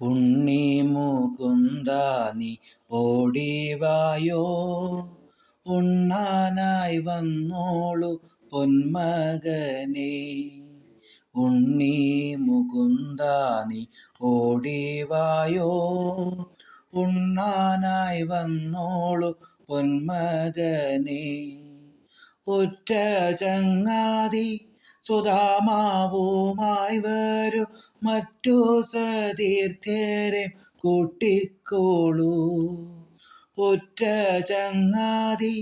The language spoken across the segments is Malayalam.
ഉണ്ണി മുകുന്ദ നീ ഓടിവായോ, ഉണ്ണാനായി വന്നോളു പൊന്മകനേ. ഉണ്ണി മുകുന്ദ നീ ഓടിവായോ, ഉണ്ണാനായി വന്നോളു പൊന്മകനേ. ഒറ്റ ചങ്ങാതി സുധാമാവുമായി വരൂ, മറ്റു സതീർത്ഥ്യരെ കൂട്ടിക്കോളൂ. ഒറ്റ ചങ്ങാതി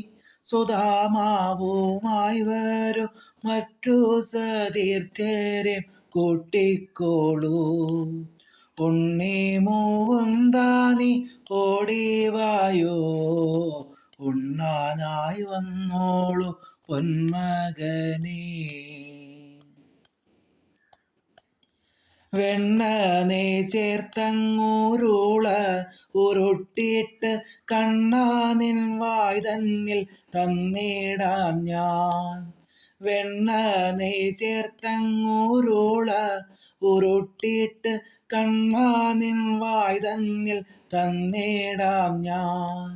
സുധാമാവുമായി വരൂ, മറ്റു സതീർത്ഥ്യരെ കൂട്ടിക്കോളൂ. ഉണ്ണി മുകുന്ദ നീ ഓടിവായോ, ഉണ്ണാനായി വന്നോളു പൊന്മകനേ. വെണ്ണ നീ ചേർത്തങ്ങൂരുള ഉരുട്ടിയിട്ട് കണ്ണാ നിൻ വായ് തന്നിൽ തന്നിടാം ഞാൻ. വെണ്ണ നീ ചേർത്തങ്ങൂരുള ഉരുട്ടിയിട്ട് കണ്ണാ നിൻ വായ് തന്നിൽ തന്നിടാം ഞാൻ.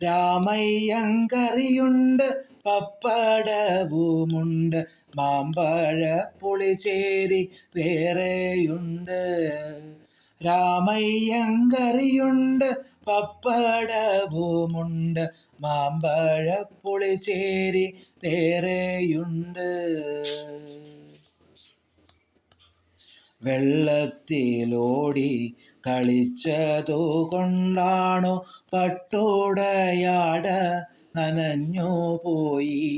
രാമയ്യങ്കറിയുണ്ട്, പപ്പടവുമുണ്ട്, മാമ്പഴ പുളിശ്ശേരി വേറെയുണ്ട്. രാമയ്യങ്കറിയുണ്ട്, പപ്പടവുമുണ്ട്, മാമ്പഴ പുളിശ്ശേരി വേറെയുണ്ട്. വെള്ളത്തിലോടി കളിച്ചതുകൊണ്ടാണോ പട്ടുടയാട നനഞ്ഞുപോയി?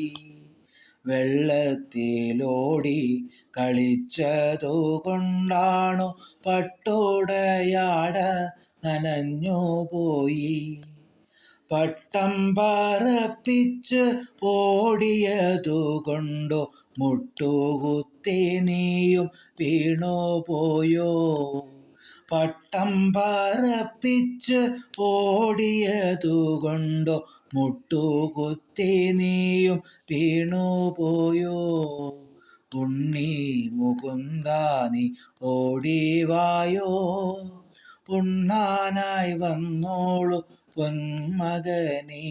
വെള്ളത്തിലോടി കളിച്ചതുകൊണ്ടാണോ പട്ടുടയാട നനഞ്ഞുപോയി? പട്ടം പറപ്പിച്ച് ഓടിയതുകൊണ്ടോ മുട്ടുകുത്തി നീയും വീണുപോയോ? പട്ടം പറപ്പിച്ച് ഓടിയതുകൊണ്ടോ മുട്ടുകുത്തി നീയും വീണുപോയോ? ഉണ്ണി മുകുന്ദ നീ ഓടിവായോ, ഉണ്ണാനായി വന്നോളു പൊന്മകനേ.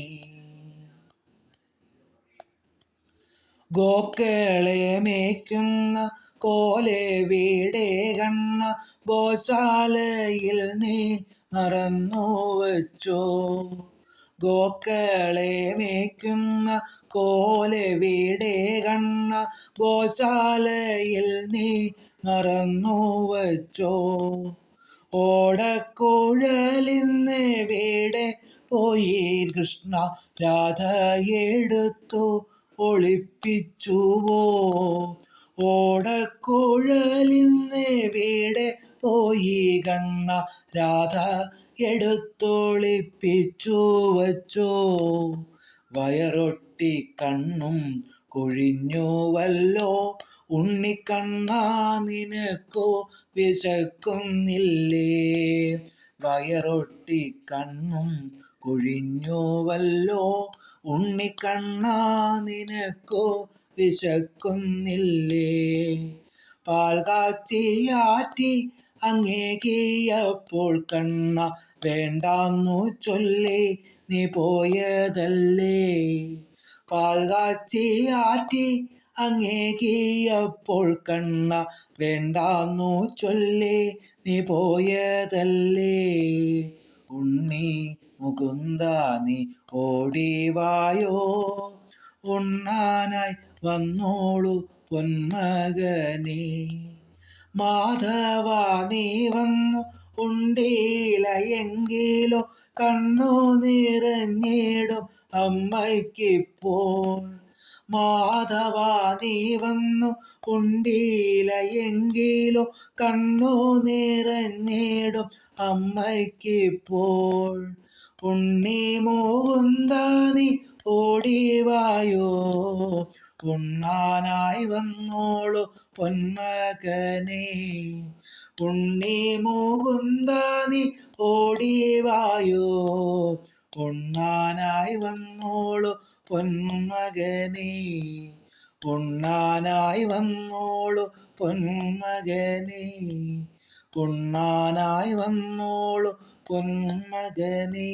ഗോക്കളെ മേയ്ക്കുന്ന കോലെവിടെ കണ്ണ, ഗോശാലയിൽ നീ മറന്നുവച്ചോ? ഗോക്കളെ മേയ്ക്കുന്ന കോലെവിടെ കണ്ണ, ഗോശാലയിൽ നീ മറന്നുവച്ചോ? ഓടക്കുഴലിന്നെവിടെ പോയി കൃഷ്ണ, രാധയെടുത്തു ഒളിപ്പിച്ചുവോ? ഓടക്കുഴലിന്നെവിടെ പോയി കണ്ണ, രാധ എടുത്തൊളിപ്പിച്ചു വച്ചോ? വയറൊട്ടി കണ്ണും കുഴിഞ്ഞുവല്ലോ, ഉണ്ണിക്കണ്ണാ നിനക്കോ വിശക്കുന്നില്ലേ? വയറൊട്ടി കണ്ണും കുഴിഞ്ഞുവല്ലോ, ഉണ്ണിക്കണ്ണാ നിനക്കോ വിശക്കുന്നില്ലേ? പാൽ കാച്ചിയാറ്റി അങ്ങേകിയപ്പോൾ കണ്ണ, വേണ്ടാന്നു ചൊല്ലി നീ പോയതല്ലേ? പാൽ കാച്ചിയാറ്റി അങ്ങേകിയപ്പോൾ കണ്ണ, വേണ്ടാന്നു ചൊല്ലി നീ പോയതല്ലേ? ഉണ്ണി മുകുന്ദ നീ ഓടിവായോ, ഉണ്ണാനായി വന്നോളു പൊന്മകനേ. മാധവ നീ വന്നു ഉണ്ടില എങ്കിലോ, കണ്ണു നിറഞ്ഞിടും അമ്മയ്ക്കിപ്പോൾ. മാധവ നീ വന്നു ഉണ്ടില എങ്കിലോ, കണ്ണു നിറഞ്ഞിടും അമ്മയ്ക്കിപ്പോൾ. ഉണ്ണി മുകുന്ദ നീ ഓടിവായോ, ഉണ്ണാനായി വന്നോളു പൊന്മകനേ. ഉണ്ണി മുകുന്ദ നീ ഓടിവായോ, ഉണ്ണാനായി വന്നോളു പൊന്മകനേ. ഉണ്ണാനായി വന്നോളു പൊന്മകനേ. ഉണ്ണാനായി വന്നോളു പൊന്മകനേ.